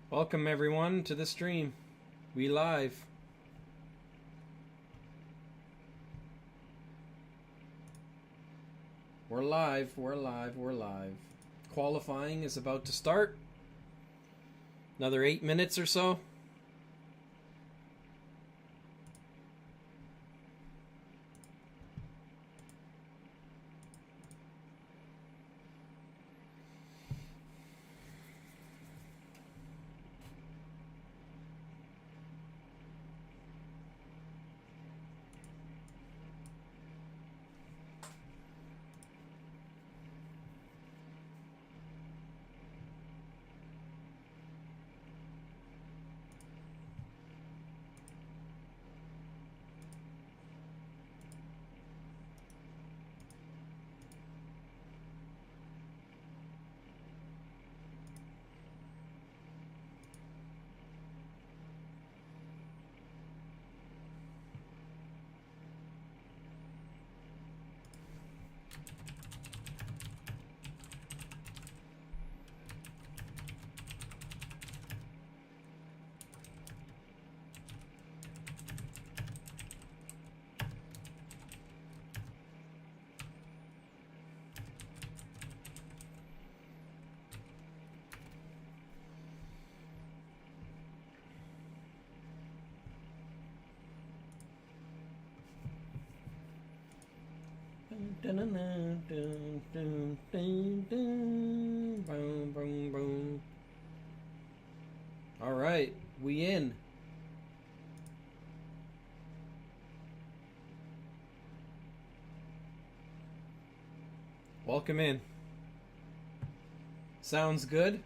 Welcome everyone to the stream. We live. We're live. Qualifying is about to start. Another 8 minutes or so. All right, we in. Welcome in. Sounds good?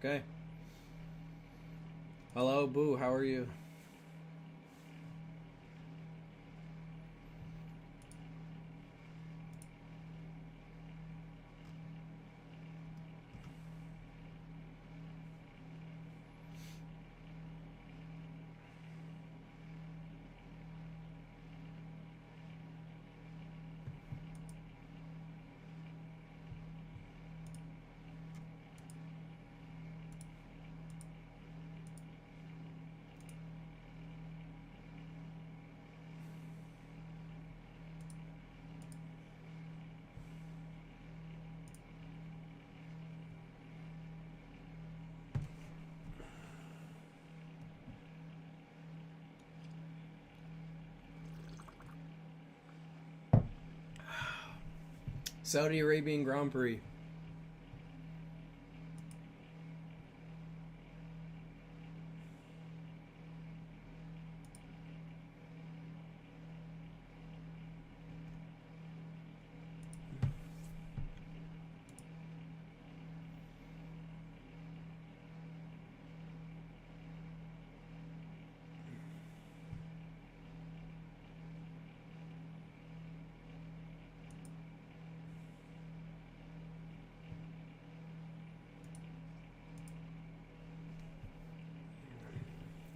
Okay. Hello, Boo. How are you? Saudi Arabian Grand Prix.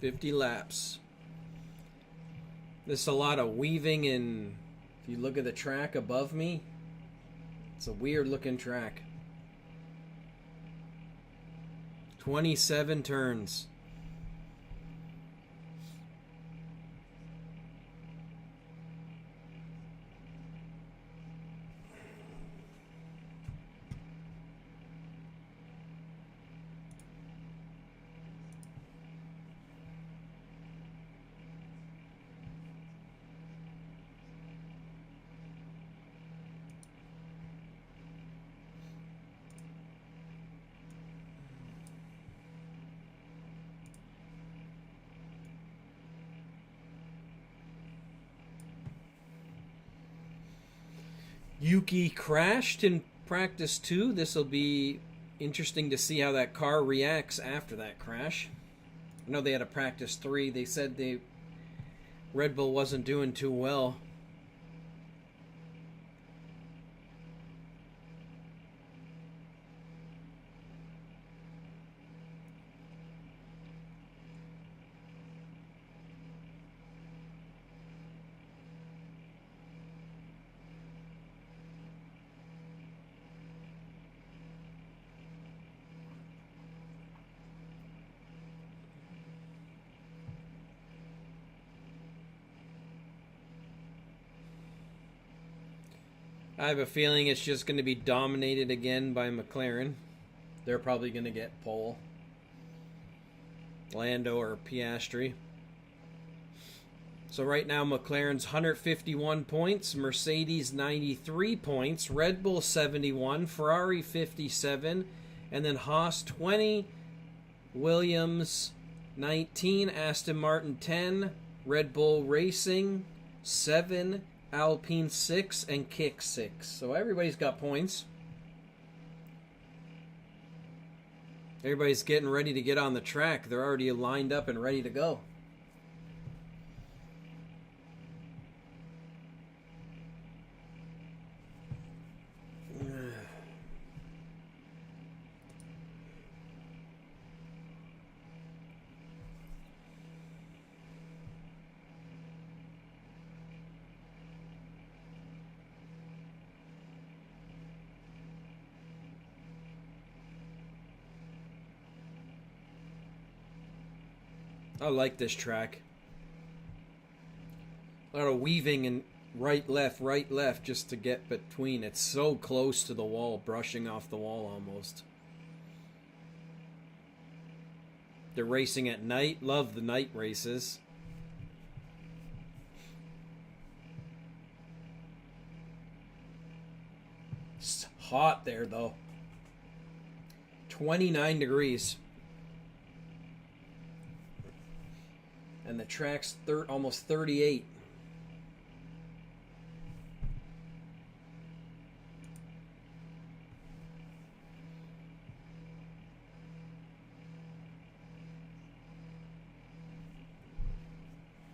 $50 laps. There's a lot of weaving, and if you look at the track above me, it's a weird looking track. 27 turns. Yuki crashed in practice 2. This will be Interesting to see how that car reacts after that crash. I know they had a practice 3. They said Red Bull wasn't doing too well. I have a feeling it's just going to be dominated again by McLaren. They're probably going to get pole. Lando or Piastri. So right now McLaren's 151 points, Mercedes 93 points, Red Bull 71, Ferrari 57, and then Haas 20, Williams 19, Aston Martin 10, Red Bull Racing 7, Alpine 6, and Kick 6. So everybody's got points. Everybody's getting ready to get on the track. They're already lined up and ready to go. I like this track. A lot of weaving and right, left, just to get between. It's so close to the wall, brushing off the wall almost. They're racing at night. Love the night races. It's hot there, though. 29 degrees. And the track's almost 38.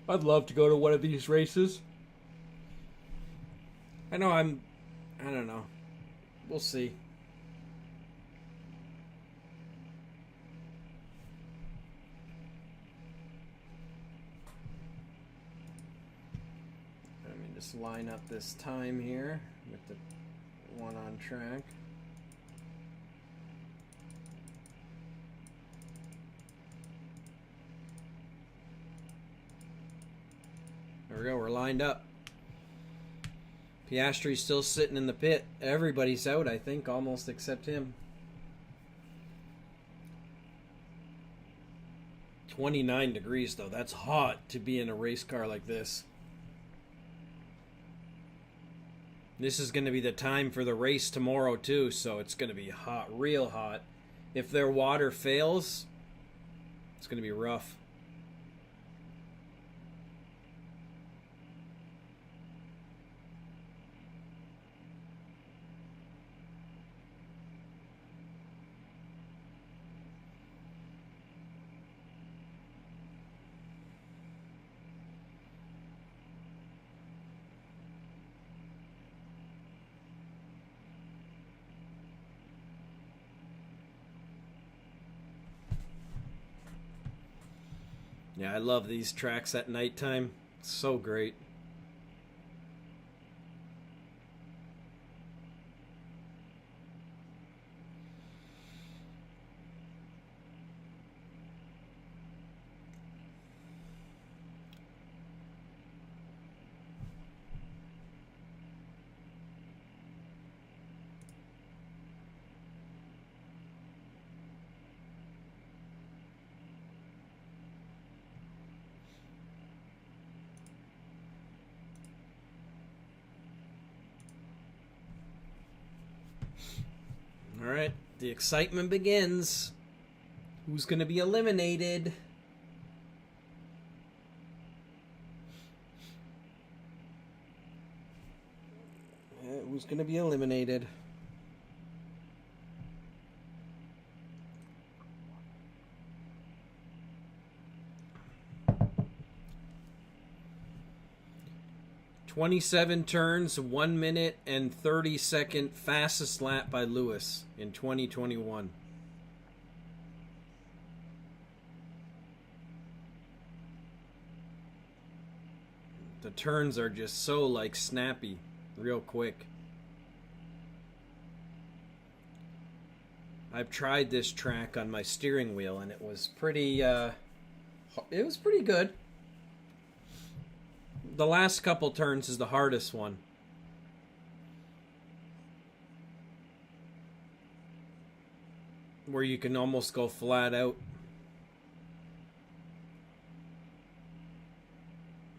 I'd love to go to one of these races. I don't know. We'll see. Just line up this time here with the one on track. There we go, we're lined up. Piastri's still sitting in the pit. Everybody's out, I think, almost except him. 29 degrees, though. That's hot to be in a race car like this. This is going to be the time for the race tomorrow, too, so it's going to be hot, real hot. If their water fails, it's going to be rough. Yeah, I love these tracks at nighttime. It's so great. All right, the excitement begins. Who's going to be eliminated? Who's going to be eliminated? 27 turns, 1 minute and 30-second fastest lap by Lewis in 2021. The turns are just so like snappy, real quick. I've tried this track on my steering wheel and it was pretty good. The last couple turns is the hardest one. Where you can almost go flat out.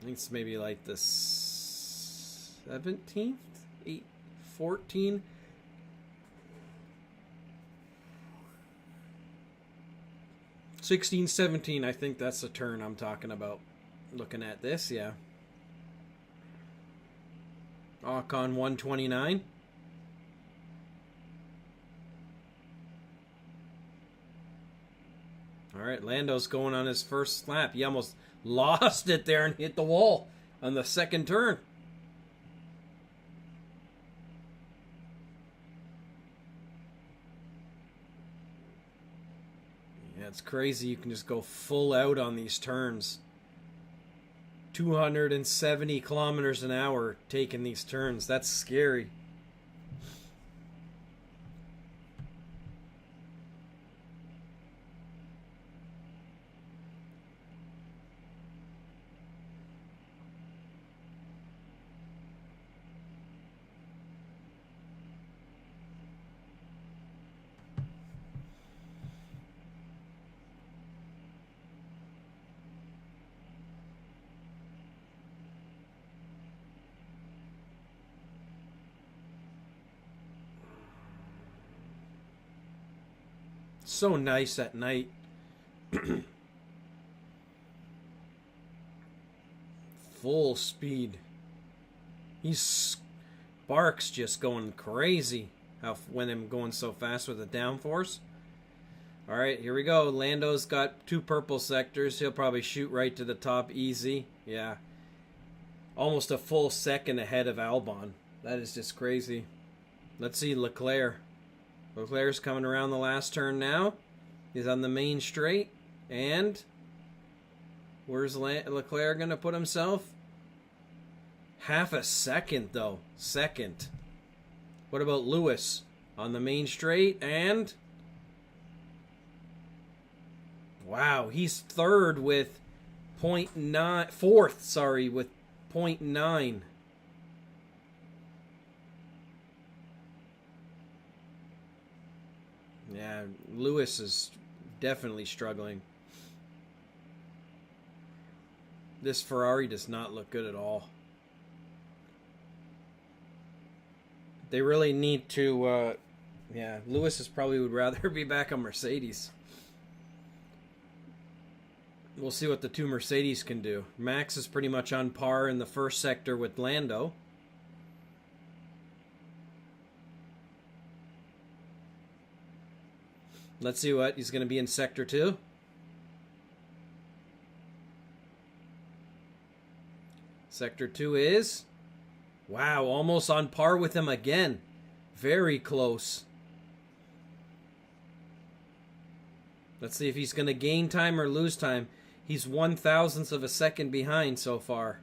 I think it's maybe like the 17th, 14. '16, 17, I think that's the turn I'm talking about. Looking at this, yeah. Ocon 129. All right, Lando's going on his first lap. He almost lost it there and hit the wall on the second turn. Yeah, it's crazy. You can just go full out on these turns. 270 kilometers an hour taking these turns. That's scary. So nice at night. Full speed. Sparks just going crazy. When I'm going so fast with the downforce. All right, here we go. Lando's got 2 purple sectors. He'll probably shoot right to the top easy. Yeah. Almost a full second ahead of Albon. That is just crazy. Let's see Leclerc. Leclerc's coming around the last turn now. He's on the main straight. And where's Leclerc going to put himself? Half a second, though. Second. What about Lewis? On the main straight. And wow, he's third with 0.9. Fourth, sorry, with 0.9. Yeah, Lewis is definitely struggling. This Ferrari does not look good at all. They really need to, yeah, Lewis probably would rather be back on Mercedes. We'll see what the 2 Mercedes can do. Max is pretty much on par in the first sector with Lando. Let's see what he's going to be in Sector 2. Sector 2 is, wow, almost on par with him again. Very close. Let's see if he's going to gain time or lose time. He's 1/1000th of a second behind so far.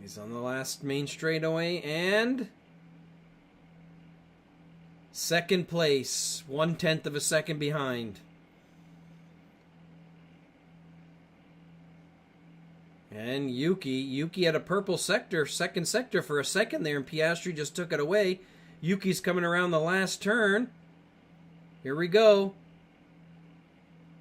He's on the last main straightaway and second place, 1/10 of a second behind. And Yuki had a purple sector, second sector for a second there, and Piastri just took it away. Yuki's coming around the last turn. Here we go.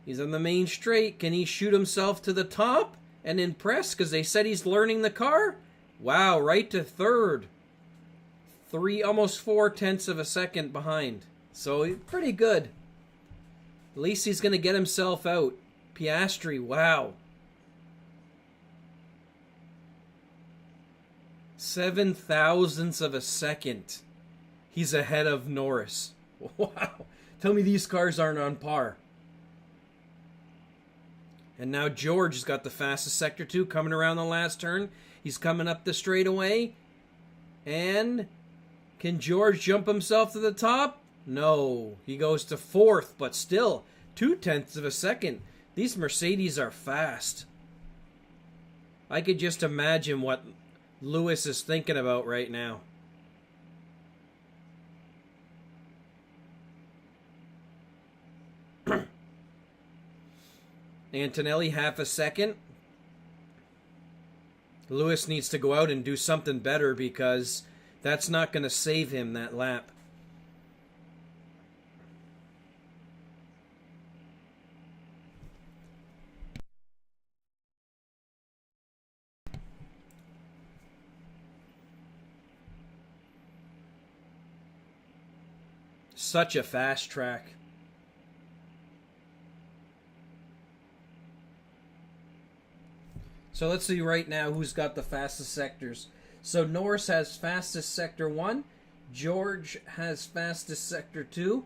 He's on the main straight. Can he shoot himself to the top and impress? Because they said he's learning the car. Wow, right to third. Almost 4/10 of a second behind. So pretty good. At least he's going to get himself out. Piastri, wow. 7/1000ths of a second. He's ahead of Norris. Wow. Tell me these cars aren't on par. And now George has got the fastest Sector 2 coming around the last turn. He's coming up the straightaway. And can George jump himself to the top? No. He goes to 4th, but still 0.2 of a second. These Mercedes are fast. I could just imagine what Lewis is thinking about right now. Antonelli, half a second. Lewis needs to go out and do something better because that's not going to save him that lap. Such a fast track. So let's see right now who's got the fastest sectors. So Norris has fastest Sector 1. George has fastest Sector 2.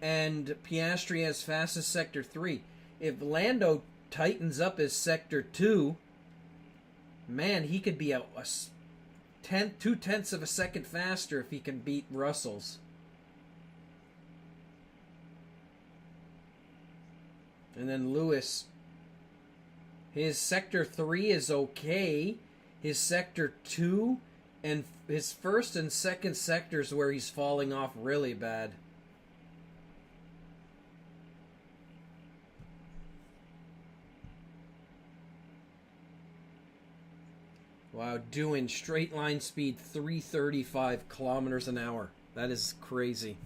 And Piastri has fastest Sector 3. If Lando tightens up his Sector 2, man, he could be a 0.2 of a second faster if he can beat Russell's. And then Lewis, his Sector 3 is okay. His Sector 2 and his first and second sectors where he's falling off really bad. Wow, doing straight line speed 335 kilometers an hour. That is crazy.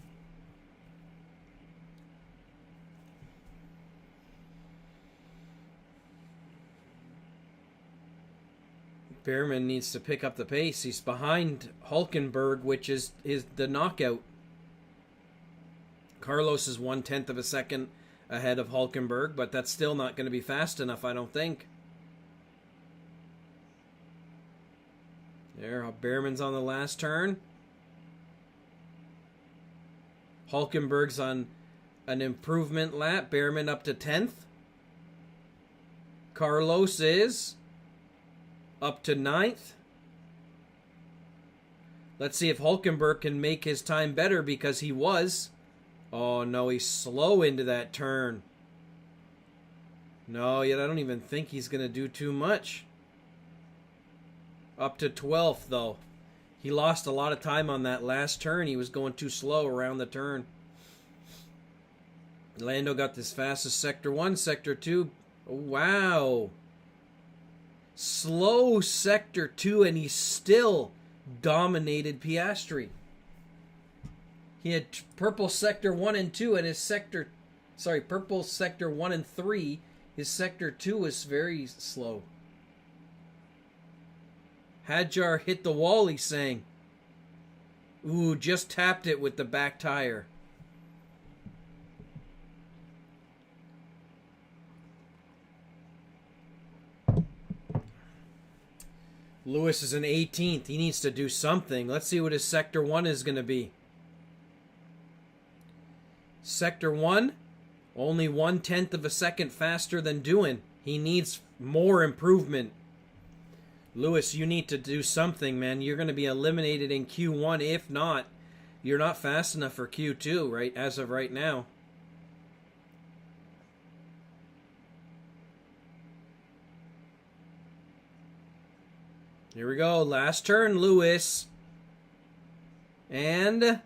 Behrman needs to pick up the pace. He's behind Hulkenberg, which is the knockout. Carlos is 1/10 of a second ahead of Hulkenberg, but that's still not going to be fast enough, I don't think. There, Behrman's on the last turn. Hulkenberg's on an improvement lap. Behrman up to 10th. Carlos is up to 9th. Let's see if Hulkenberg can make his time better because he was. Oh, no, he's slow into that turn. No, yet I don't even think he's going to do too much. Up to 12th, though. He lost a lot of time on that last turn. He was going too slow around the turn. Lando got this fastest Sector 1, Sector 2. Oh, wow. Slow Sector 2, and he still dominated Piastri. He had purple Sector 1 and 2, and his purple Sector 1 and 3. His Sector 2 was very slow. Hadjar hit the wall, he's saying. Ooh, just tapped it with the back tire. Lewis is in 18th. He needs to do something. Let's see what his Sector 1 is going to be. Sector 1, only 1/10 of a second faster than Doohan. He needs more improvement. Lewis, you need to do something, man. You're going to be eliminated in Q1. If not, you're not fast enough for Q2, right? As of right now. Here we go. Last turn, Lewis. And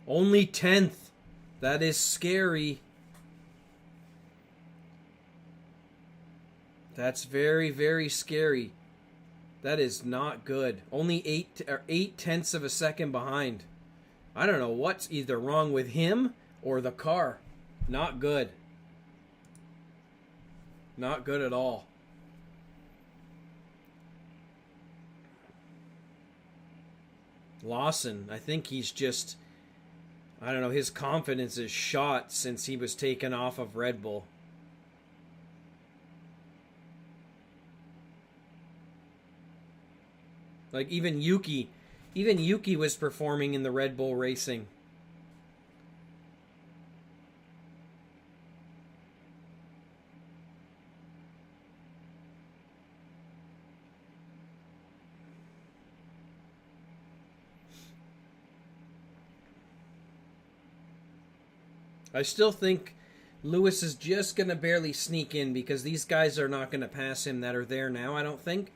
only 10th. That is scary. That's very, very scary. That is not good. Only 8/10 of a second behind. I don't know what's either wrong with him or the car. Not good. Not good at all. Lawson, I think he's just, I don't know, his confidence is shot since he was taken off of Red Bull. Like even Yuki Even Yuki was performing in the Red Bull Racing. I still think Lewis is just going to barely sneak in because these guys are not going to pass him that are there now, I don't think.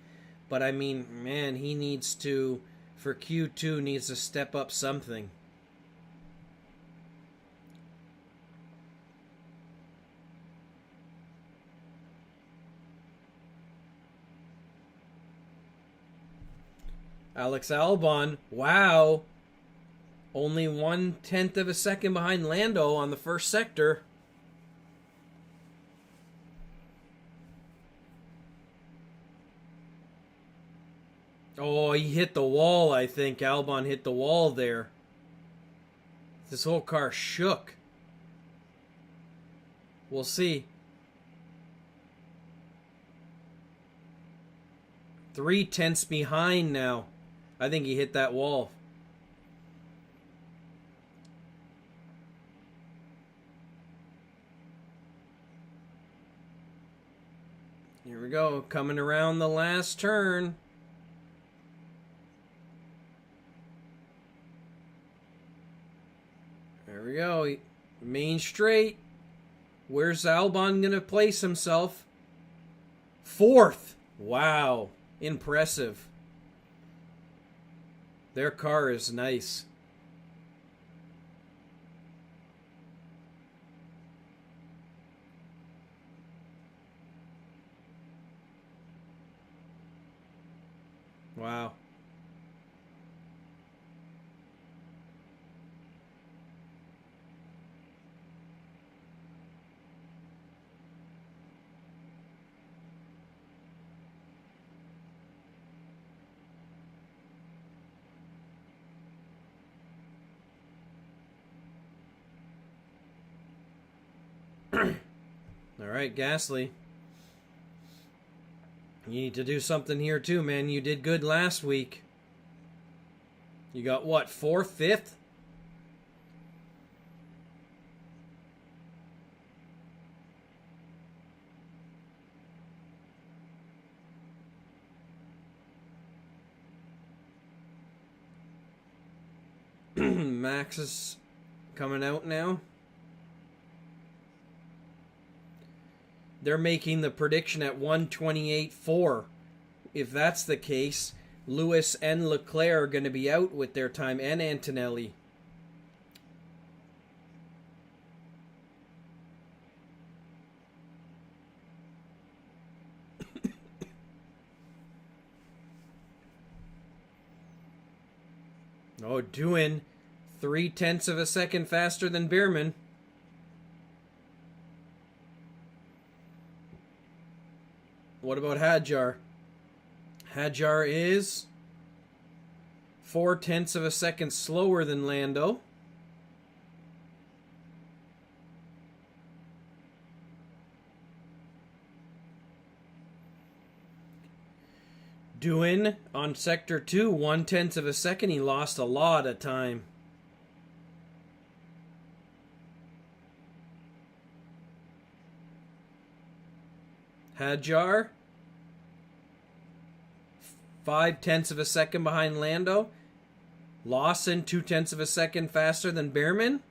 But I mean, man, he needs to, for Q2, needs to step up something. Alex Albon, wow. Only 1/10 of a second behind Lando on the first sector. Oh, he hit the wall, I think. Albon hit the wall there. This whole car shook. We'll see. 3/10 behind now. I think he hit that wall. Here we go, coming around the last turn. There we go, main straight. Where's Albon going to place himself? 4th. Wow, impressive. Their car is nice. Wow. All right, Gasly. You need to do something here too, man. You did good last week. You got what, 4th, 5th? Max is coming out now. They're making the prediction at 1:28.4. If that's the case, Lewis and Leclerc are going to be out with their time, and Antonelli. Oh, doing 3/10 of a second faster than Bierman. What about Hadjar? Hadjar is 4/10 of a second slower than Lando. Doing on sector 2, 1/10 of a second. He lost a lot of time. Hadjar, 5/10 of a second behind Lando. Lawson, 2/10 of a second faster than Bierman.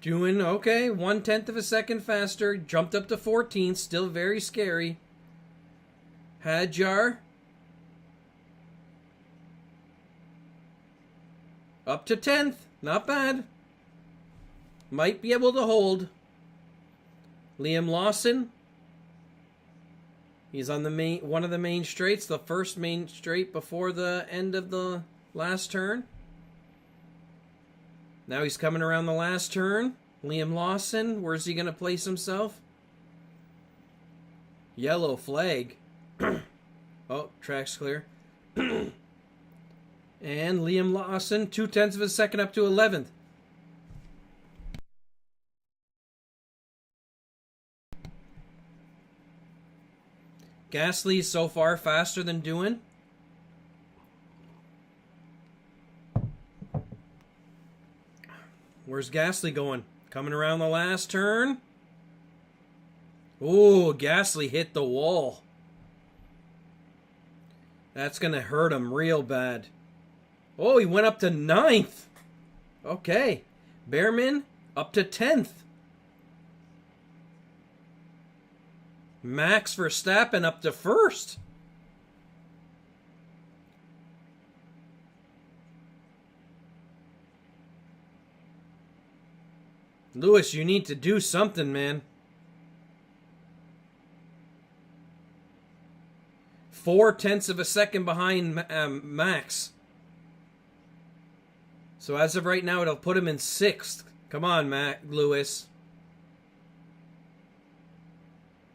Doing okay, 1/10 of a second faster. Jumped up to 14th, still very scary. Hadjar, up to 10th, not bad. Might be able to hold. Liam Lawson, he's on the one of the main straights, the first main straight before the end of the last turn. Now he's coming around the last turn. Liam Lawson, where's he going to place himself? Yellow flag. Oh, track's clear. And Liam Lawson, 2/10 of a second up to 11th. Gasly's so far faster than Doohan. Where's Gasly going? Coming around the last turn. Oh, Gasly hit the wall. That's going to hurt him real bad. Oh, he went up to 9th. Okay. Behrman up to 10th. Max Verstappen up to 1st. Lewis, you need to do something, man. 0.4 of a second behind Max. So as of right now, it'll put him in 6th. Come on, Lewis.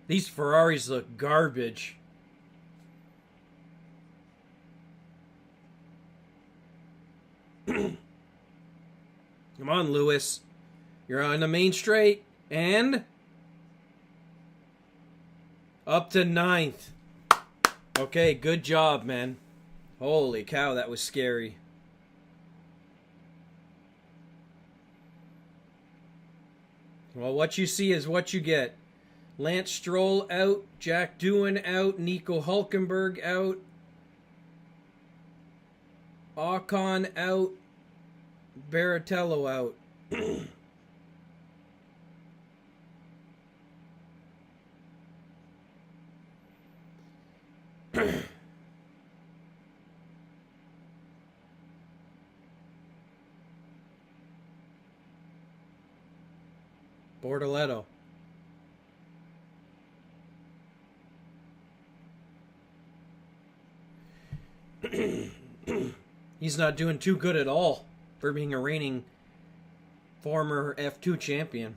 These Ferraris look garbage. Come on, Lewis. You're on the main straight. And up to 9th. Okay, good job, man. Holy cow, that was scary. Well, what you see is what you get. Lance Stroll out, Jack Doohan out, Nico Hulkenberg out, Ocon out, Barrichello out. Bortoletto. He's not doing too good at all for being a reigning former F2 champion.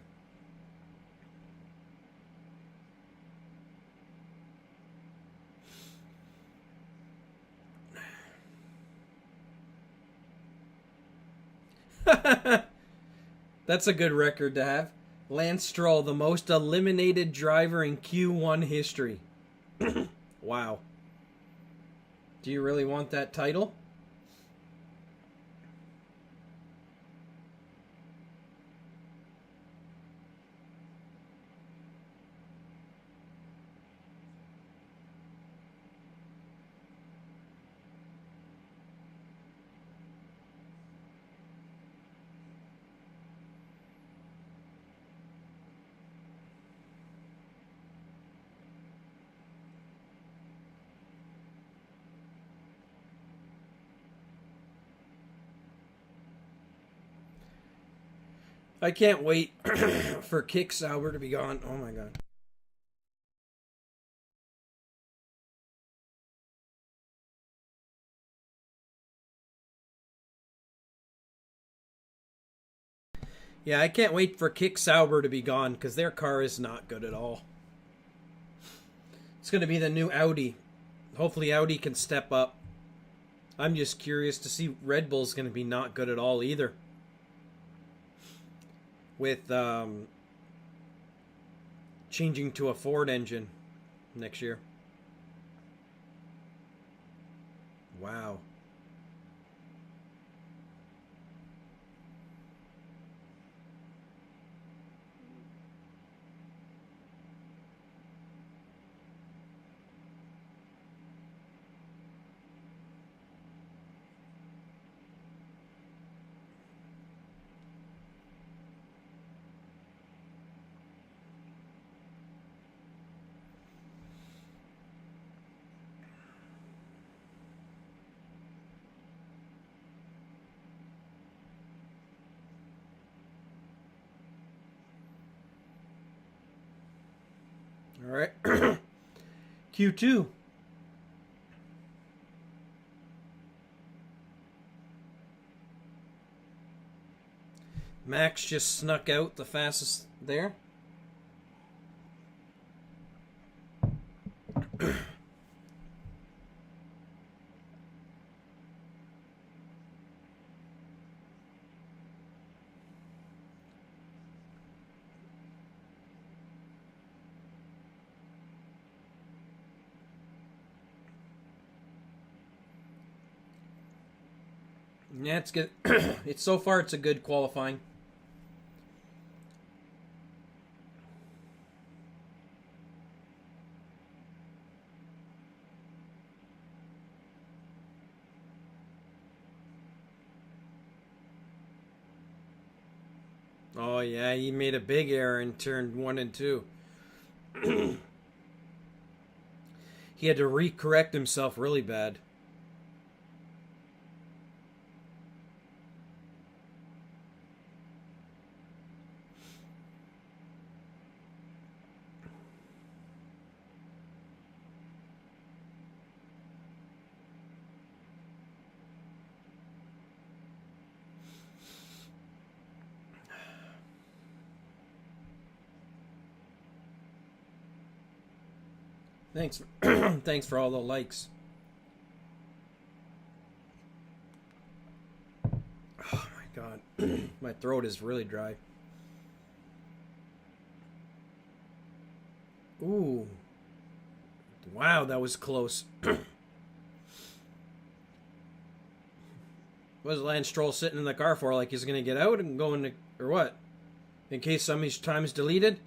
That's a good record to have. Lance Stroll, the most eliminated driver in Q1 history. Wow. Do you really want that title? I can't wait for Kick Sauber to be gone. Oh my god. Yeah, I can't wait for Kick Sauber to be gone because their car is not good at all. It's going to be the new Audi. Hopefully Audi can step up. I'm just curious to see Red Bull's going to be not good at all either. With changing to a Ford engine next year. Wow. All right. Q2. Max just snuck out the fastest there. Yeah, it's good. It's so far it's a good qualifying. Oh yeah, he made a big error in turn 1 and 2. He had to recorrect himself really bad. Thanks. Thanks for all the likes. Oh my god. My throat is really dry. Ooh. Wow, that was close. What is Lance Stroll sitting in the car for? Like he's gonna get out and go into, or what? In case somebody's time is deleted?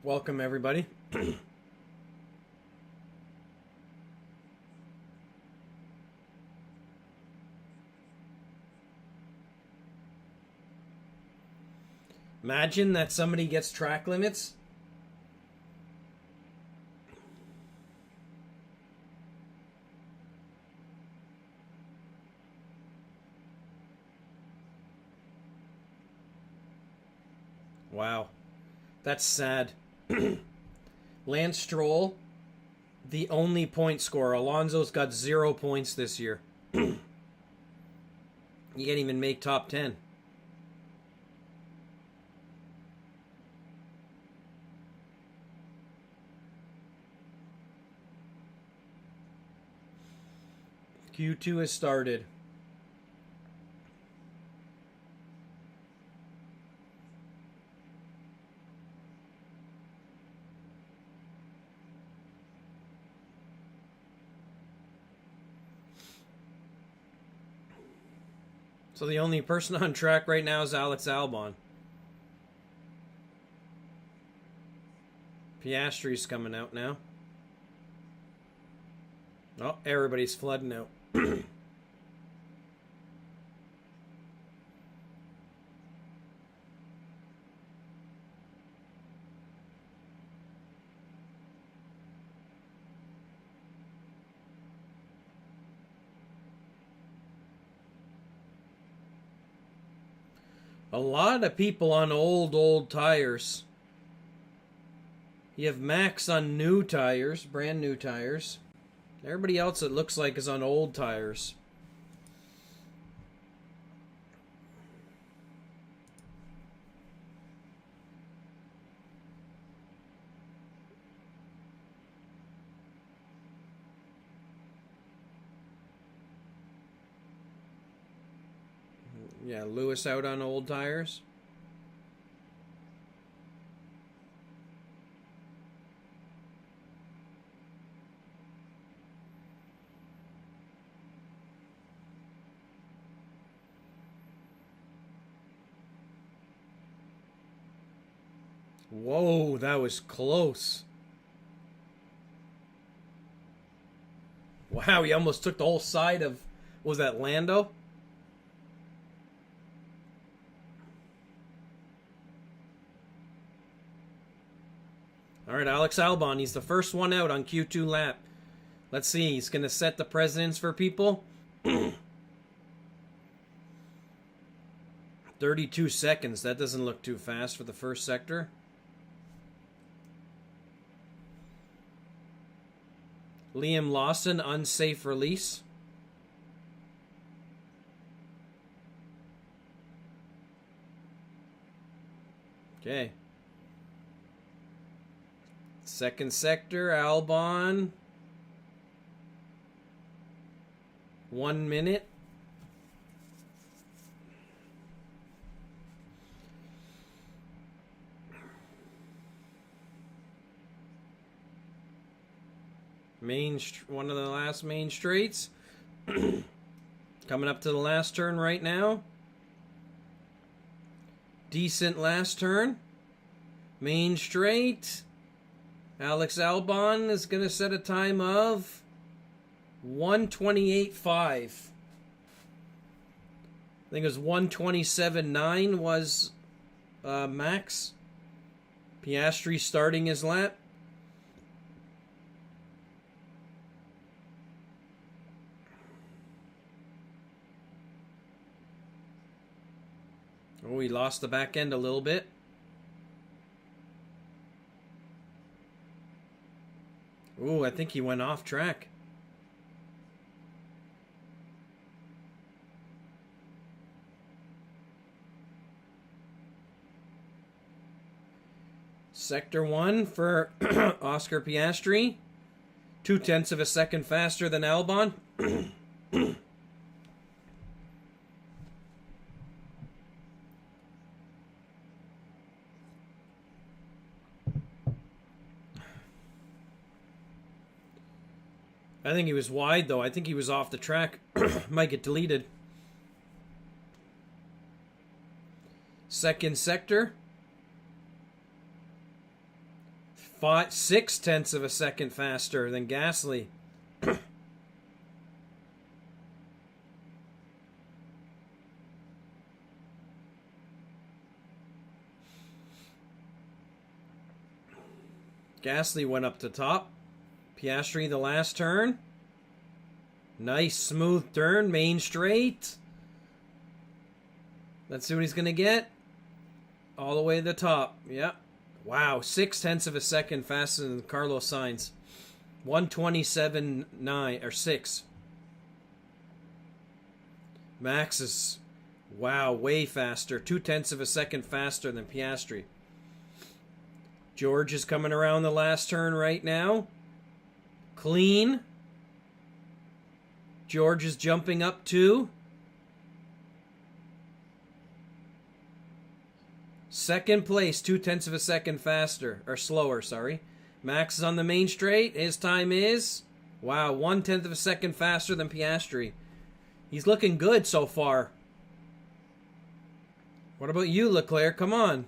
Welcome, everybody. Imagine that somebody gets track limits. Wow. That's sad. Lance Stroll, the only point scorer. Alonso's got 0 points this year. You can't even make top 10. Q2 has started. So the only person on track right now is Alex Albon. Piastri's coming out now. Oh, everybody's flooding out. A lot of people on old tires. You have Max on new tires, brand new tires. Everybody else, it looks like, is on old tires. Yeah, Lewis out on old tires. Whoa, that was close. Wow, he almost took the whole side of, what was that, Lando? All right, Alex Albon, he's the first one out on Q2 lap. Let's see, he's going to set the precedence for people. 32 seconds, that doesn't look too fast for the first sector. Liam Lawson, unsafe release. Okay. Second sector, Albon. 1 minute. One of the last main straights. Coming up to the last turn right now. Decent last turn. Main straight. Alex Albon is going to set a time of 1:28.5. I think it was 1:27.9 was Max. Piastri starting his lap. Oh, he lost the back end a little bit. Oh, I think he went off track. Sector 1 for Oscar Piastri. 0.2 of a second faster than Albon. I think he was wide, though. I think he was off the track. Might get deleted. Second sector. 0.6 of a second faster than Gasly. Gasly went up to top. Piastri the last turn. Nice smooth turn, main straight. Let's see what he's going to get. All the way to the top. Yep. Wow, 0.6 of a second faster than Carlos Sainz. 1:27.9 or 6. Max is, wow, way faster. 0.2 of a second faster than Piastri. George is coming around the last turn right now. Clean. George is jumping up too. Second place, 0.2 of a second faster, or slower, sorry. Max is on the main straight. His time is, wow, 1/10 of a second faster than Piastri. He's looking good so far. What about you, Leclerc? Come on.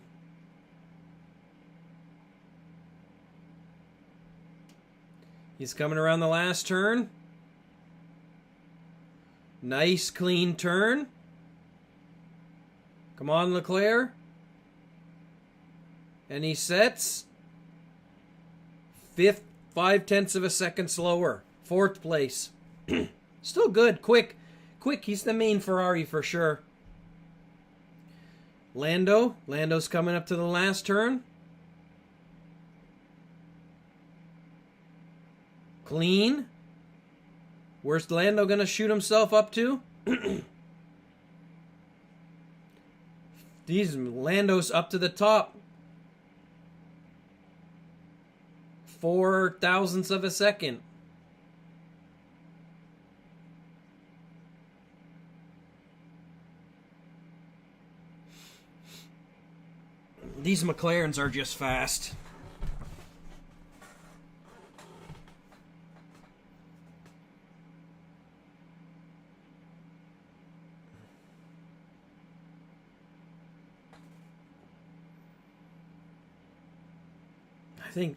He's coming around the last turn. Nice, clean turn. Come on, Leclerc. And he sets 5/10 of a second slower. 4th place. Still good. Quick. He's the main Ferrari for sure. Lando's coming up to the last turn. Clean. Where's Lando going to shoot himself up to? These Lando's up to the top. 0.004 of a second. These McLarens are just fast.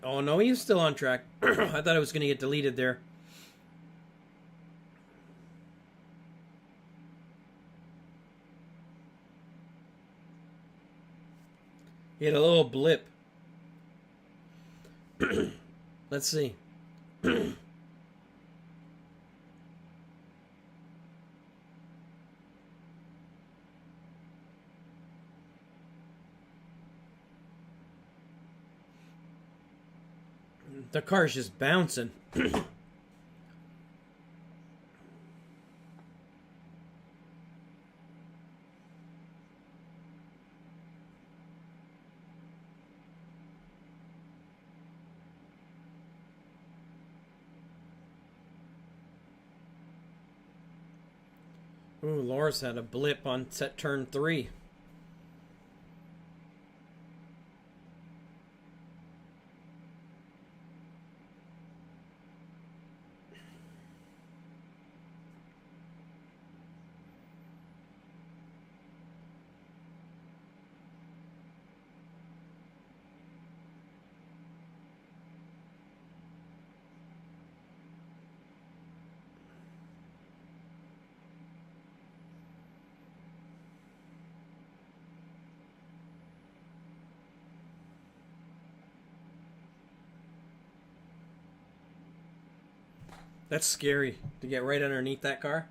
Oh no, he's still on track. I thought it was going to get deleted there. He had a little blip. Let's see. The car's just bouncing. Ooh, Laura's had a blip on set turn 3. That's scary to get right underneath that car.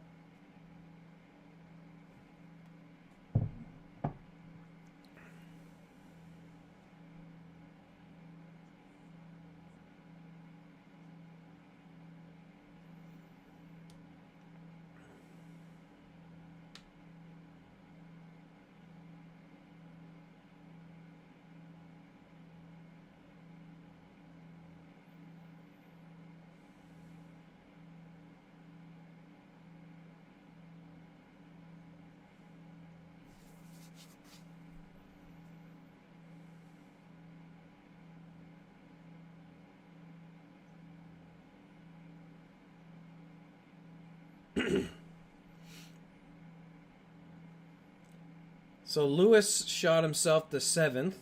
So Lewis shot himself to 7th.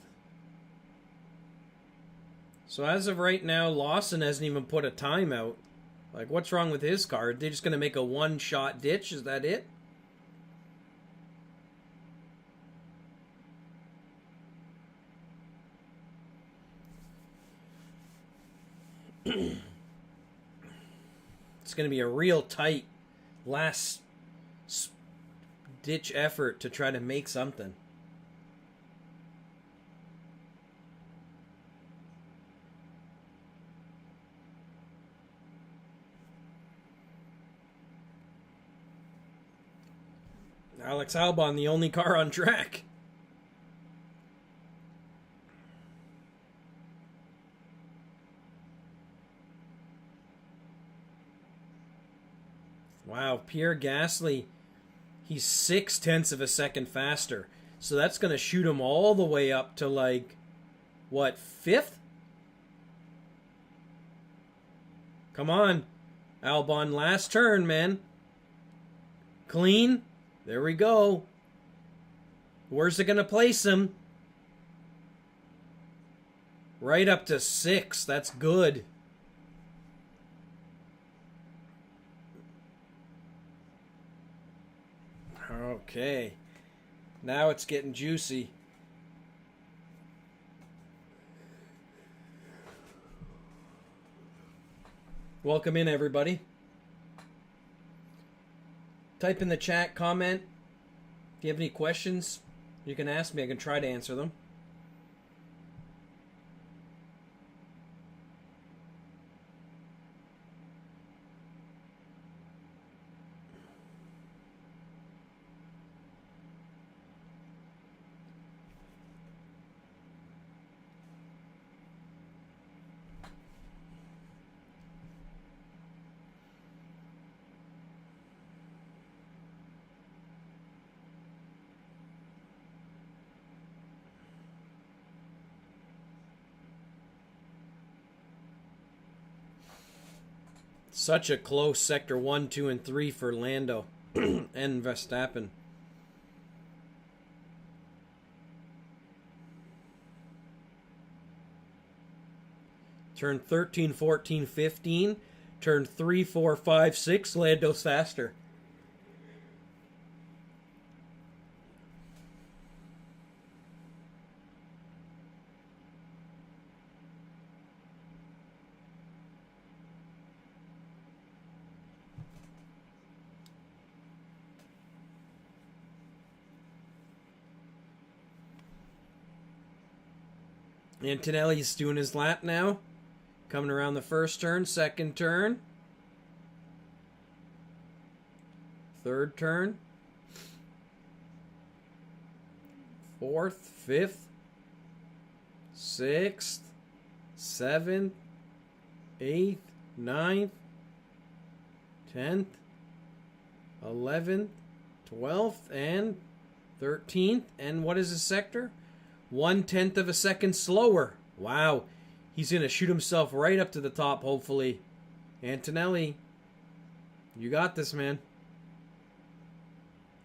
So as of right now, Lawson hasn't even put a timeout. Like, what's wrong with his car? Are they just going to make a one-shot ditch? Is that it? It's going to be a real tight last ditch effort to try to make something. Alex Albon, the only car on track. Wow, Pierre Gasly, he's 0.6 of a second faster. So that's going to shoot him all the way up to, like, what, 5th? Come on, Albon, last turn, man. Clean. There we go. Where's it going to place him? Right up to 6. That's good. Okay. Now it's getting juicy. Welcome in, everybody. Type in the chat, comment. If you have any questions, you can ask me. I can try to answer them. Such a close sector 1, 2, and 3 for Lando and Verstappen. Turn 13, 14, 15. Turn 3, 4, 5, 6. Lando's faster. Antonelli's doing his lap now. Coming around the first turn, second turn. Third turn. Fourth, fifth, sixth, seventh, eighth, ninth, 10th, 11th, 12th and 13th. And what is his sector? 1/10 of a second slower. Wow. He's going to shoot himself right up to the top, hopefully. Antonelli, you got this, man.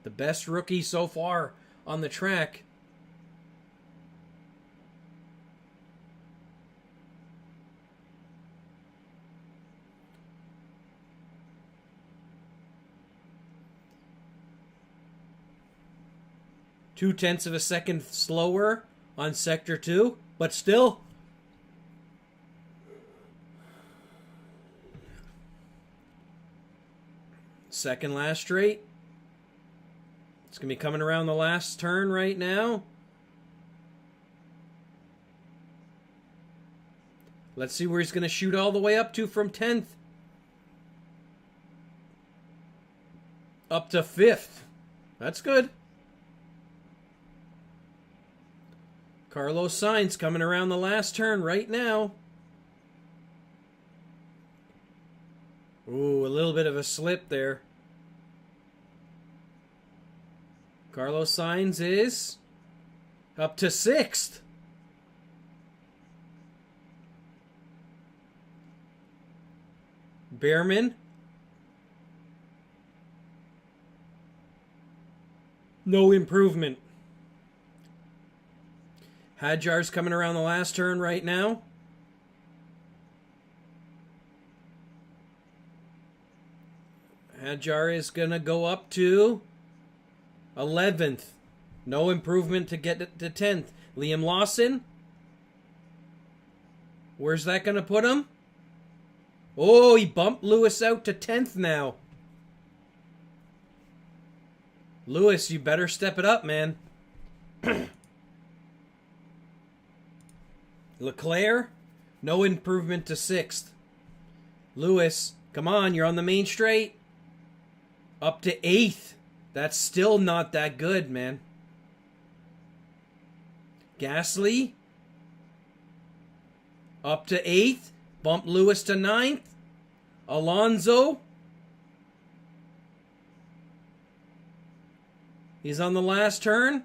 The best rookie so far on the track. Two-tenths of a second slower on Sector 2, but still. Second last straight. It's going to be coming around the last turn right now. Let's see where he's going to shoot all the way up to from 10th. Up to 5th. That's good. Carlos Sainz coming around the last turn right now. Ooh, a little bit of a slip there. Carlos Sainz is up to 6th. Behrman. No improvement. Hadjar's coming around the last turn right now. Hadjar is going to go up to 11th. No improvement to get it to 10th. Liam Lawson. Where's that going to put him? Oh, he bumped Lewis out to 10th now. Lewis, you better step it up, man. Leclerc, no improvement to 6th. Lewis, come on, you're on the main straight. Up to 8th. That's still not that good, man. Gasly, up to 8th. Bump Lewis to 9th. Alonso, he's on the last turn.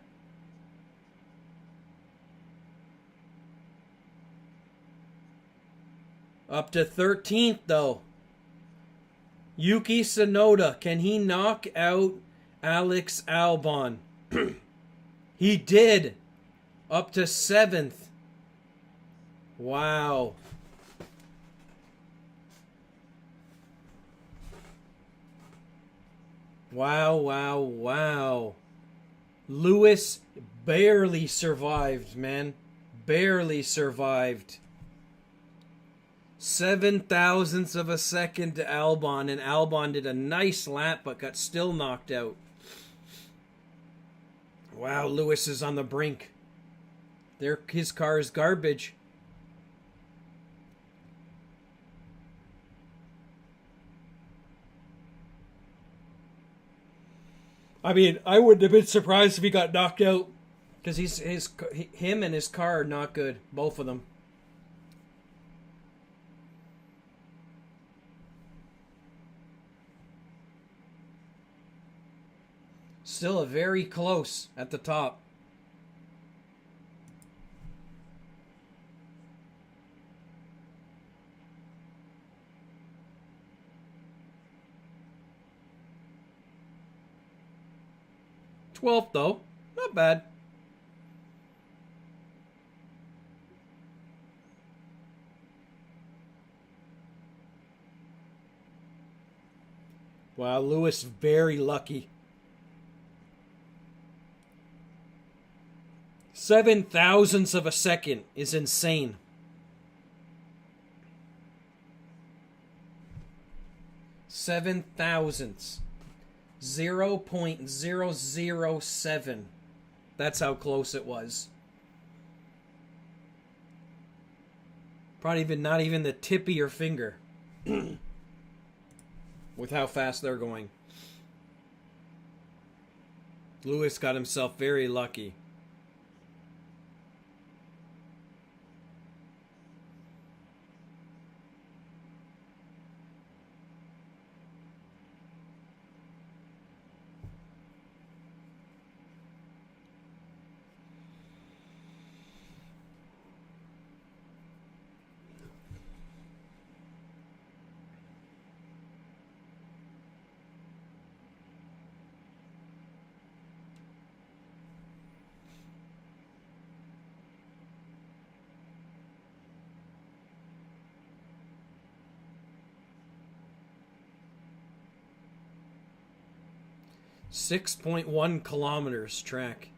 Up to 13th, though. Yuki Tsunoda, can he knock out Alex Albon? He did. Up to 7th. Wow. Wow, wow, wow. Lewis barely survived, man. Barely survived. 0.07 of a second to Albon, and Albon did a nice lap but got still knocked out. Wow, Lewis is on the brink. His car is garbage. I mean, I wouldn't have been surprised if he got knocked out, because him and his car are not good, both of them. Still a very close at the top. Twelfth, though. Not bad. Wow, Lewis very lucky. 0.07 of a second is insane. 0.07. 0.007. That's how close it was. Probably not even the tip of your finger. With how fast they're going. Lewis got himself very lucky. 6.1 kilometers track.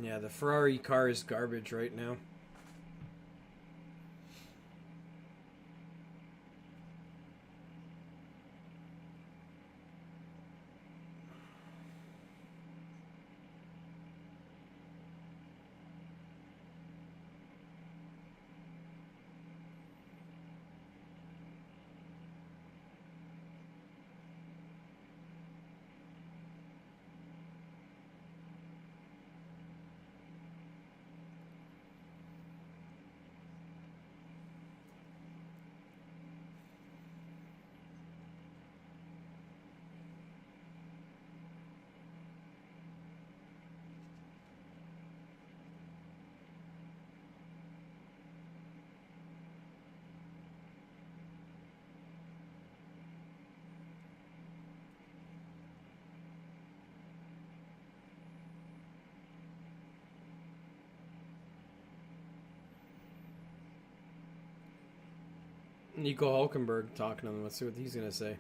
Yeah, the Ferrari car is garbage right now. Nico Hulkenberg talking to them. Let's see what he's going to say.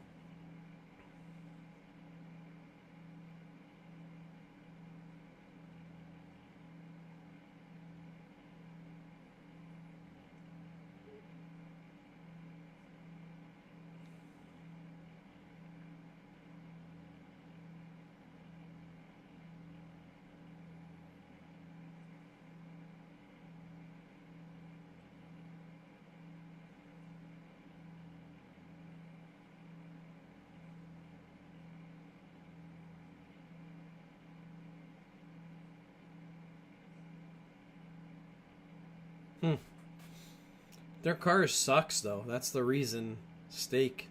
Their car sucks, though. That's the reason. Steak.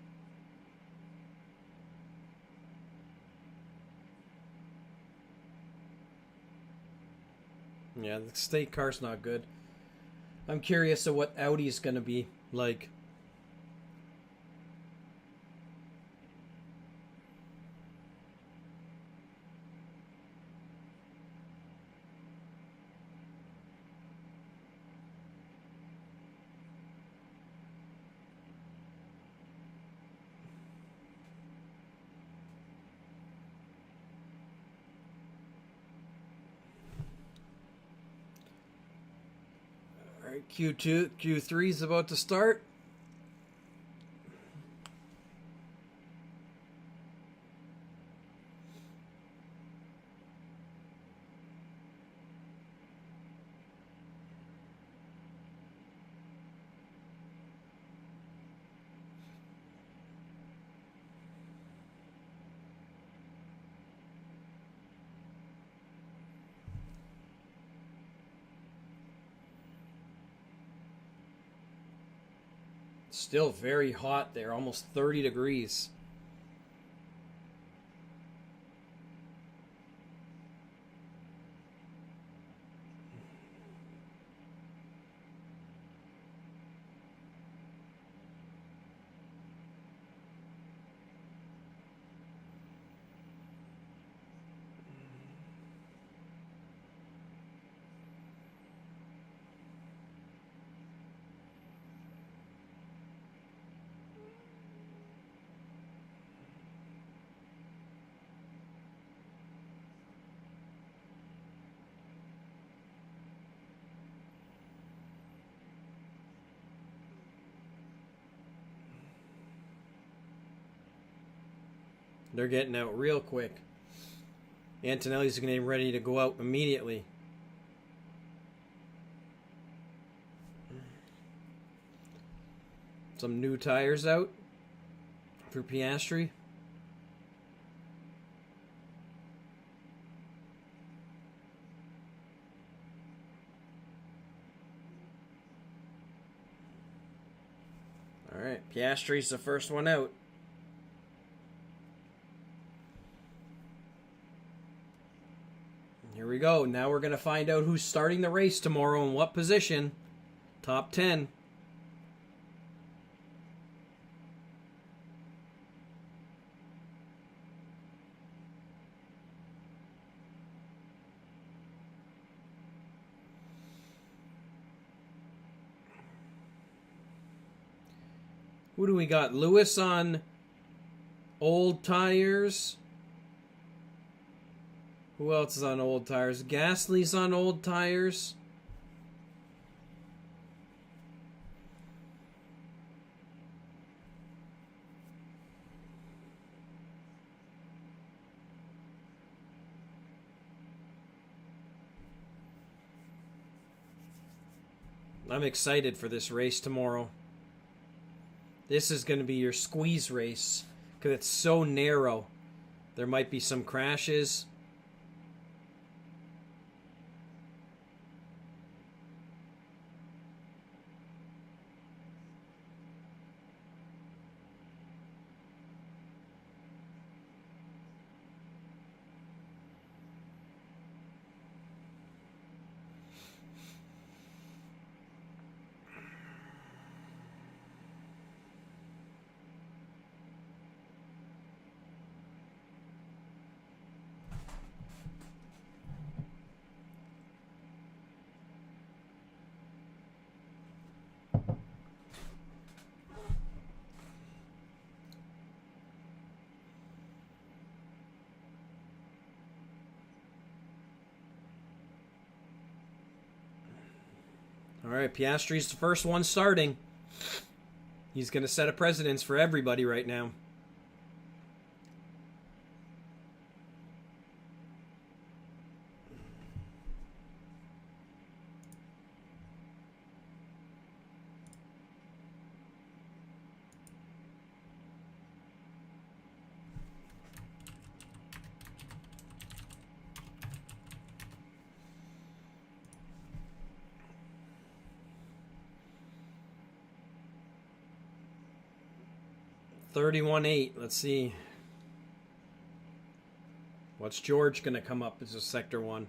Yeah, the steak car's not good. I'm curious of what Audi's going to be like. Alright, Q3 is about to start. Still very hot there, almost 30 degrees. They're getting out real quick. Antonelli's getting ready to go out immediately. Some new tires out for Piastri. All right, Piastri's the first one out. Here we go. Now we're going to find out who's starting the race tomorrow and what position. Top 10. Who do we got? Lewis on old tires. Who else is on old tires? Gasly's on old tires. I'm excited for this race tomorrow. This is going to be your squeeze race because it's so narrow. There might be some crashes. All right, Piastri's the first one starting. He's going to set a precedence for everybody right now. $31.8. Let's see. What's George going to come up as a sector 1?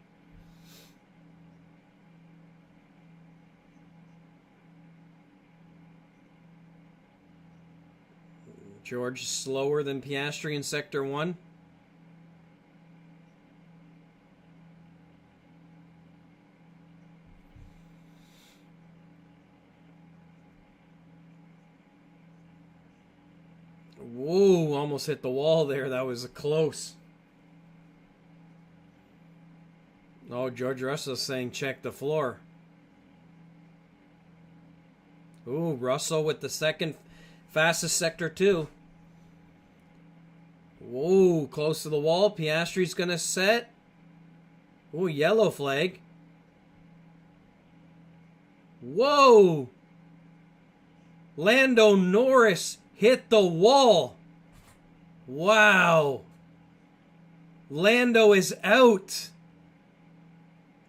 George slower than Piastri in sector 1. Whoa, almost hit the wall there. That was close. Oh, George Russell's saying check the floor. Ooh, Russell with the second fastest sector 2. Whoa, close to the wall. Piastri's going to set. Ooh, yellow flag. Whoa! Lando Norris hit the wall. Wow. Lando is out.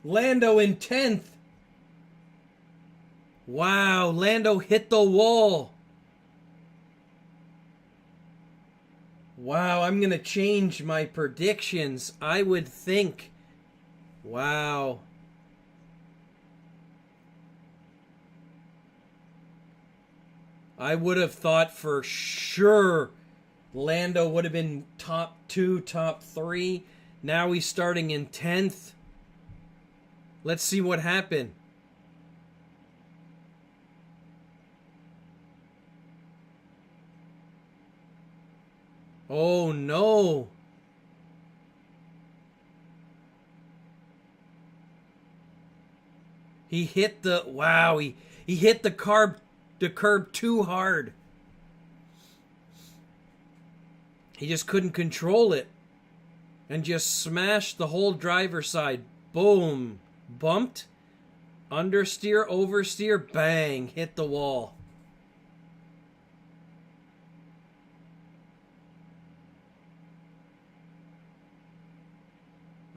Lando in 10th. Wow, Lando hit the wall. Wow, I'm going to change my predictions. I would think. Wow. I would have thought for sure Lando would have been top 2, top 3. Now he's starting in 10th. Let's see what happened. Oh no. He hit the he hit the curb too hard. He just couldn't control it and just smashed the whole driver's side. Boom. Bumped. Understeer, oversteer, bang, hit the wall.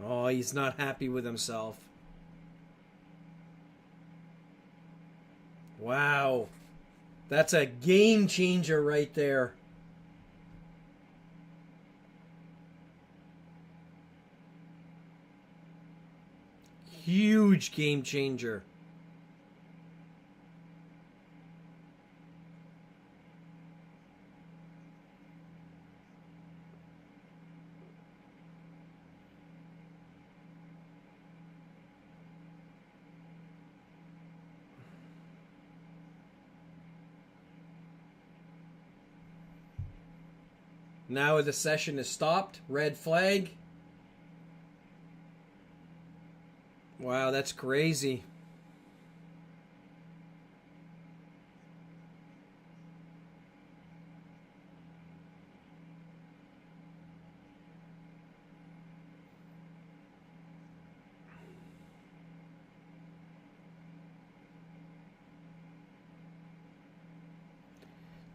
Oh, he's not happy with himself. Wow. That's a game changer right there. Huge game changer. Now the session is stopped. Red flag. Wow, that's crazy.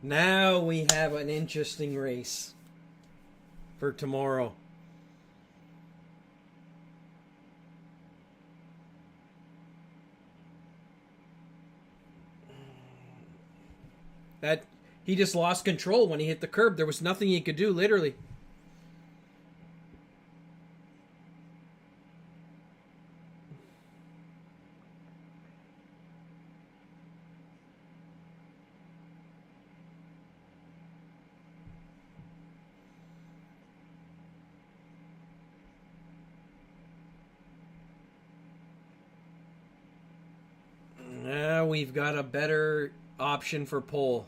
Now we have an interesting race for tomorrow. That he just lost control when he hit the curb. There was nothing he could do, literally. Now we've got a better option for pole.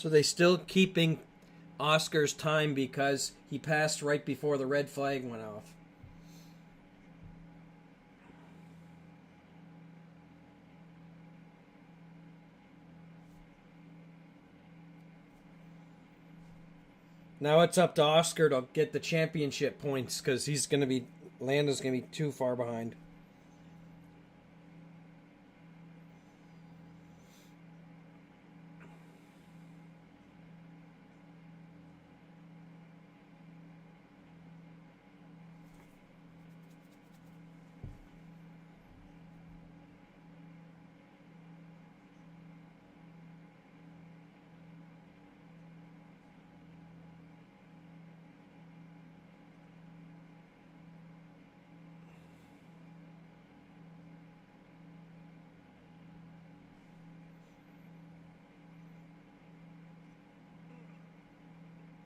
So they still keeping Oscar's time because he passed right before the red flag went off. Now it's up to Oscar to get the championship points because Lando's going to be too far behind.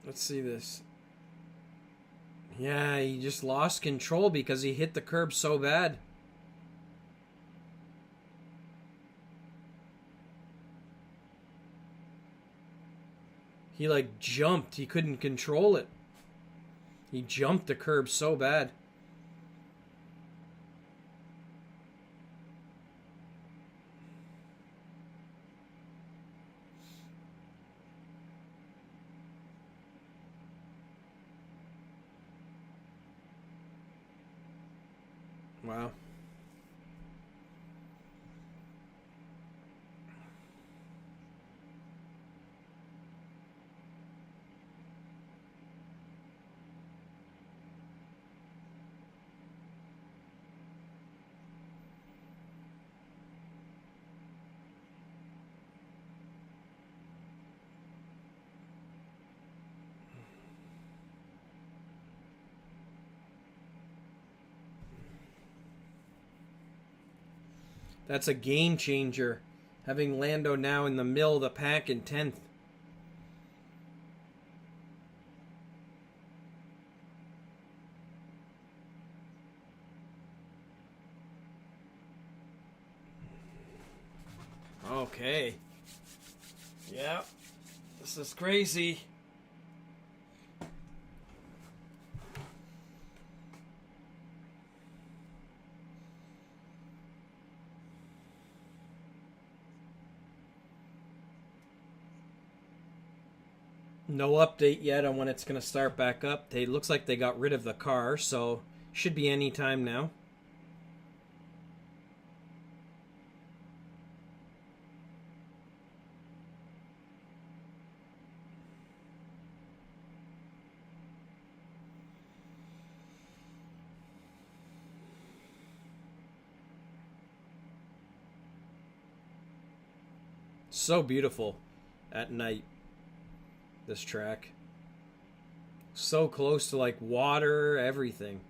Let's see this. Yeah, he just lost control because he hit the curb so bad. He jumped. He couldn't control it. He jumped the curb so bad. Wow. That's a game changer. Having Lando now in the middle of the pack in 10th. Okay. Yeah. This is crazy. No update yet on when it's going to start back up. It looks like they got rid of the car, so should be any time now. So beautiful at night, this track. So close to like water, everything.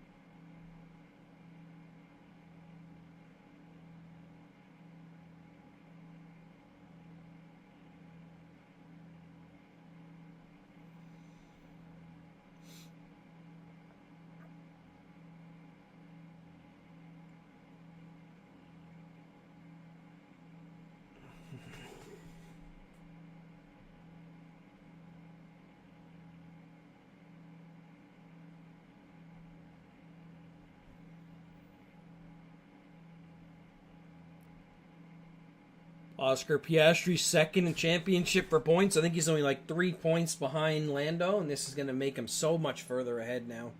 Oscar Piastri second in championship for points. I think he's only like 3 points behind Lando, and this is going to make him so much further ahead now.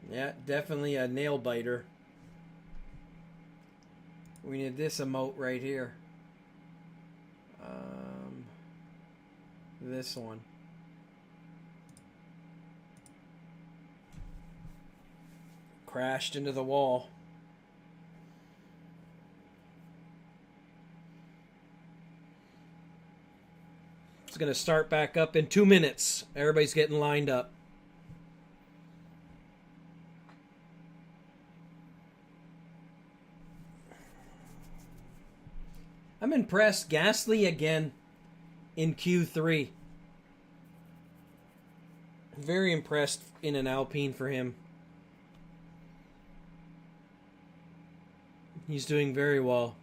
Yeah, definitely a nail biter. We need this emote right here. This one. Crashed into the wall. It's going to start back up in 2 minutes. Everybody's getting lined up. I'm impressed. Gasly again in Q3. Very impressed in an Alpine for him. He's doing very well.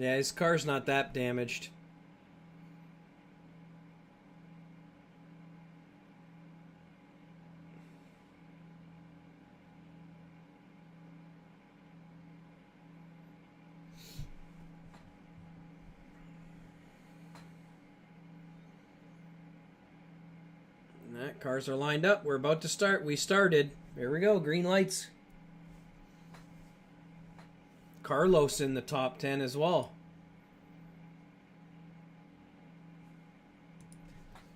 Yeah, his car's not that damaged. That cars are lined up. We're about to start. We started. Here we go. Green lights. Carlos in the top 10 as well.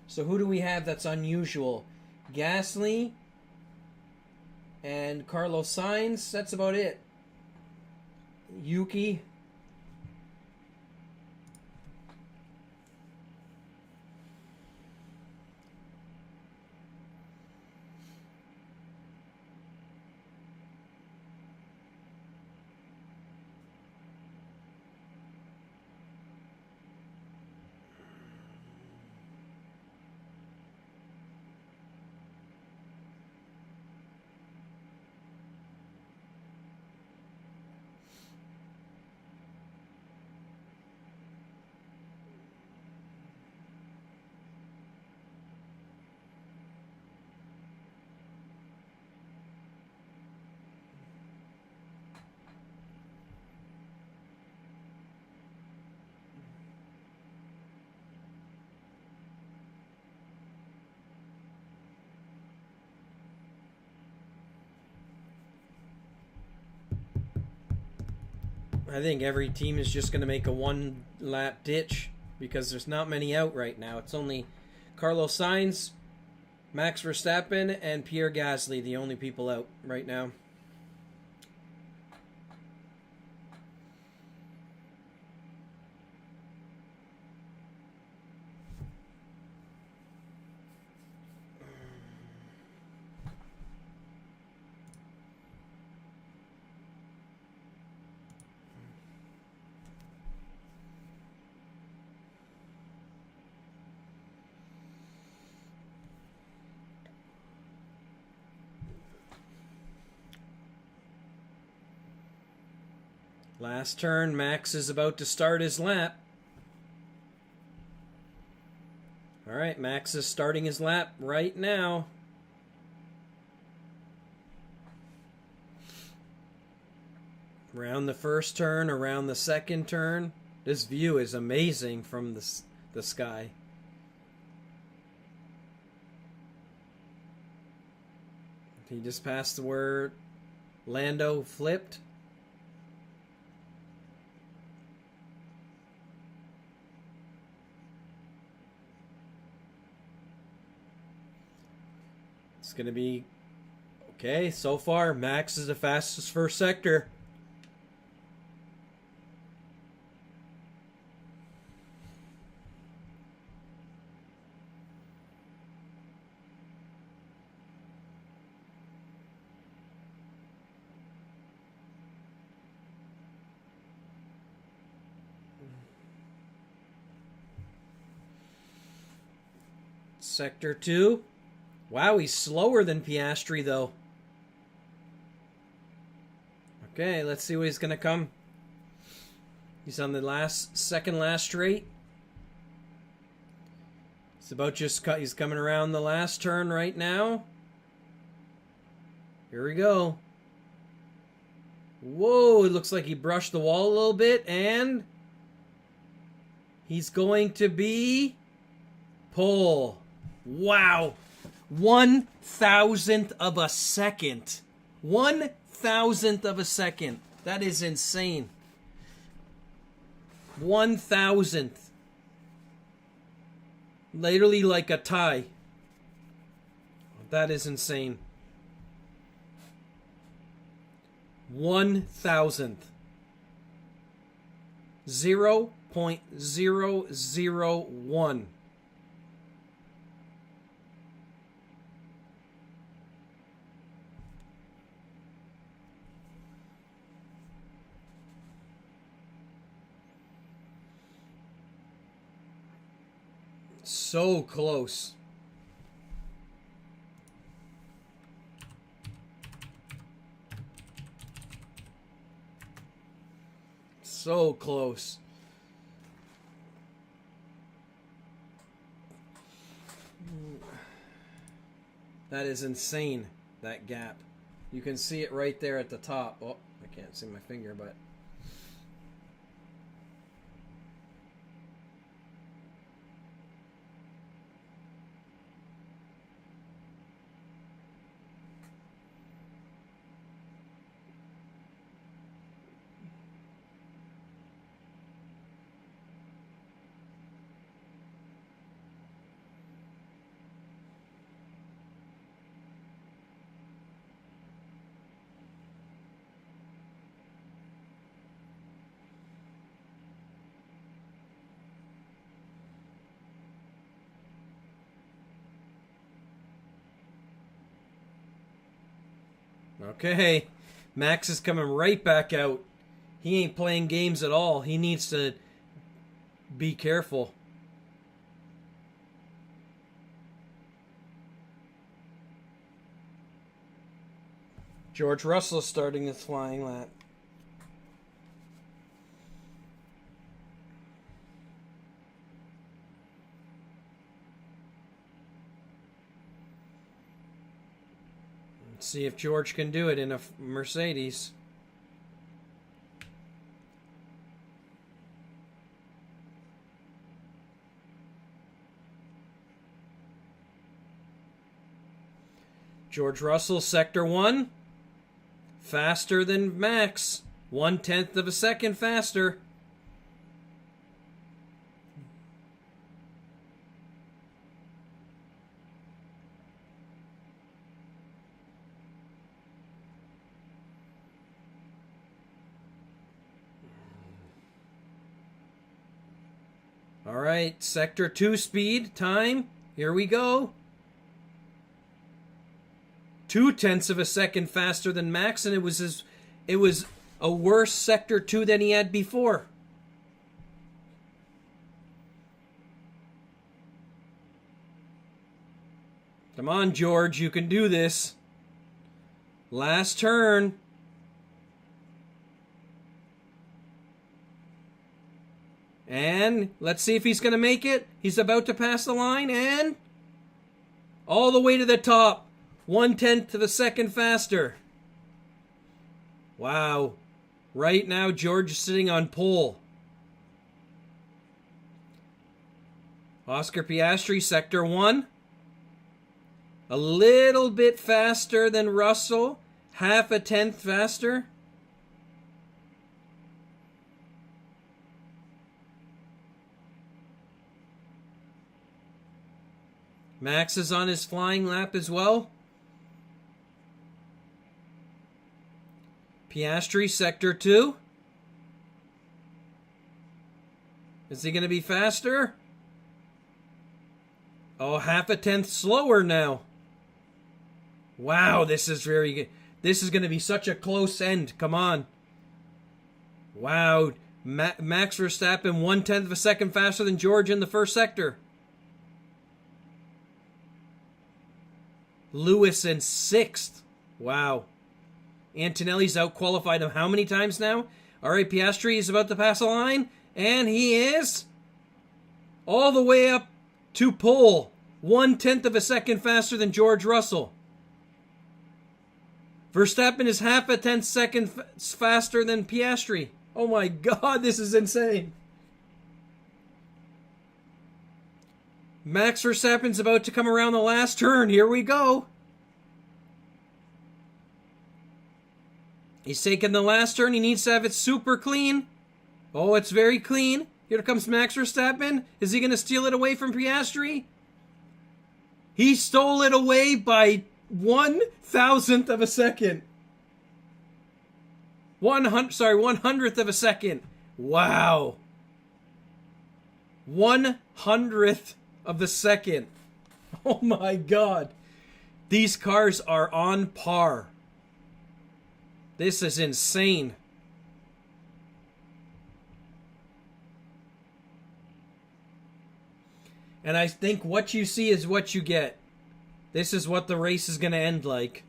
So who do we have that's unusual? Gasly and Carlos Sainz. That's about it. Yuki. I think every team is just going to make a one-lap ditch because there's not many out right now. It's only Carlos Sainz, Max Verstappen, and Pierre Gasly, the only people out right now. Last turn, Max is about to start his lap. All right, Max is starting his lap right now. Around the first turn, around the second turn. This view is amazing from the sky. He just passed where Lando flipped. It's going to be... Okay, so far, Max is the fastest first sector. Sector 2. Wow, he's slower than Piastri, though. Okay, let's see what he's going to come. He's on the second last straight. He's coming around the last turn right now. Here we go. Whoa, it looks like he brushed the wall a little bit, and he's going to be pole. Wow. 1,000th of a second. 1,000th of a second. That is insane. 1,000th. Literally like a tie. That is insane. 1,000th. 0.001. So close. So close. That is insane, that gap. You can see it right there at the top. Oh, I can't see my finger, but... Okay, Max is coming right back out. He ain't playing games at all. He needs to be careful. George Russell starting his flying lap. See if George can do it in a Mercedes. George Russell, Sector 1. Faster than Max. 1/10 of a second faster. All right, Sector 2 speed, time. Here we go. 0.2 of a second faster than Max, and it was a worse Sector 2 than he had before. Come on, George, you can do this. Last turn. And let's see if he's going to make it. He's about to pass the line, and all the way to the top. 1/10 of a second faster. Wow. Right now, George is sitting on pole. Oscar Piastri, Sector 1. A little bit faster than Russell. 0.5 faster. Max is on his flying lap as well. Piastri, sector 2. Is he going to be faster? Oh, half a tenth slower now. Wow, this is very good. This is going to be such a close end. Come on. Wow. Max Verstappen 1/10 of a second faster than George in the first sector. Lewis in 6th. Wow. Antonelli's out-qualified him how many times now? All right, Piastri is about to pass a line. And he is all the way up to pole. 1/10 of a second faster than George Russell. Verstappen is half a tenth second faster than Piastri. Oh my God, this is insane. Max Verstappen's about to come around the last turn. Here we go. He's taking the last turn. He needs to have it super clean. Oh, it's very clean. Here comes Max Verstappen. Is he going to steal it away from Piastri? He stole it away by 1/1000th of a second. 100th of a second. Wow. 1/100th of the second. Oh my God. These cars are on par. This is insane. And I think what you see is what you get. This is what the race is going to end like.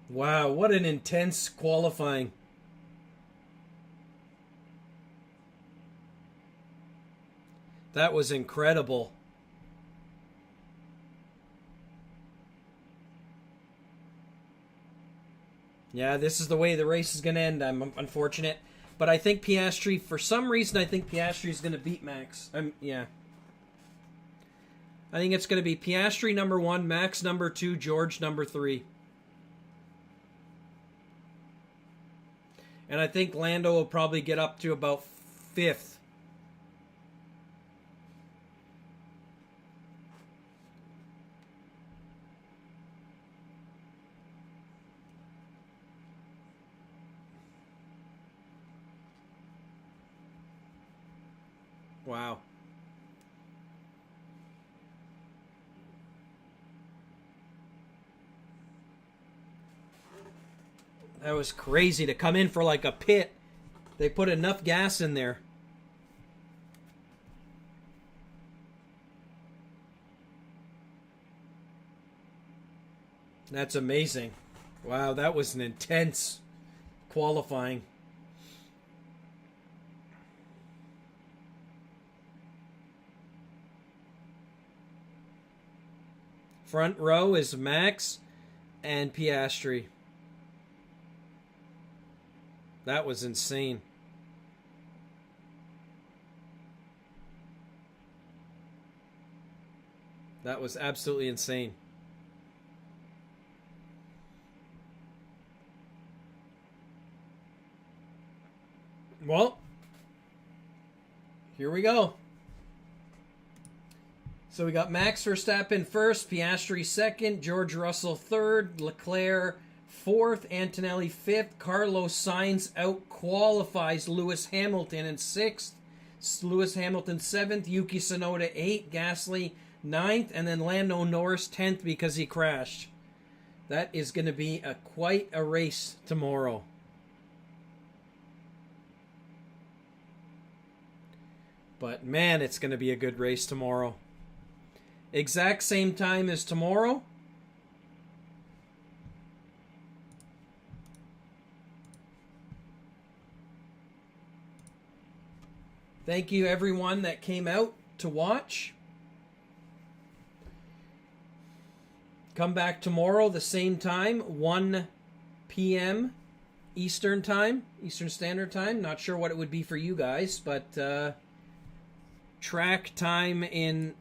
Wow, what an intense qualifying. That was incredible. Yeah, this is the way the race is going to end. I'm unfortunate. But I think Piastri, for some reason, I think Piastri is going to beat Max. Yeah. I think it's going to be Piastri number 1, Max number 2, George number 3. And I think Lando will probably get up to about 5th. Wow. That was crazy to come in for like a pit. They put enough gas in there. That's amazing. Wow, that was an intense qualifying. Front row is Max and Piastri. That was insane. That was absolutely insane. Well, here we go. So we got Max Verstappen first, Piastri second, George Russell third, Leclerc fourth, Antonelli fifth, Carlos Sainz out-qualifies Lewis Hamilton in sixth, Lewis Hamilton seventh, Yuki Tsunoda eighth, Gasly ninth, and then Lando Norris 10th because he crashed. That is going to be quite a race tomorrow. But man, it's going to be a good race tomorrow. Exact same time as tomorrow. Thank you everyone that came out to watch. Come back tomorrow, the same time, 1 p.m. Eastern Time, Eastern Standard Time. Not sure what it would be for you guys, but track time in,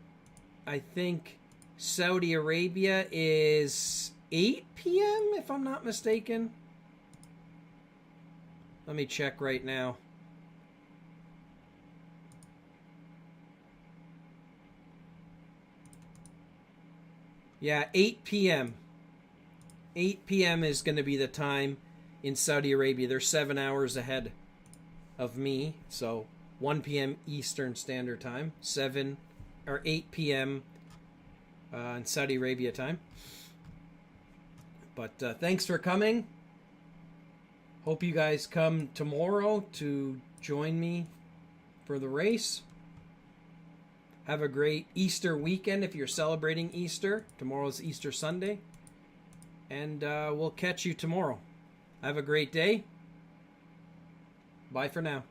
I think, Saudi Arabia is 8 p.m., if I'm not mistaken. Let me check right now. Yeah, 8 p.m. 8 p.m. is going to be the time in Saudi Arabia. They're 7 hours ahead of me. So 1 p.m. Eastern Standard Time, 7 or 8 p.m. In Saudi Arabia time. But thanks for coming. Hope you guys come tomorrow to join me for the race. Have a great Easter weekend if you're celebrating Easter. Tomorrow's Easter Sunday. And we'll catch you tomorrow. Have a great day. Bye for now.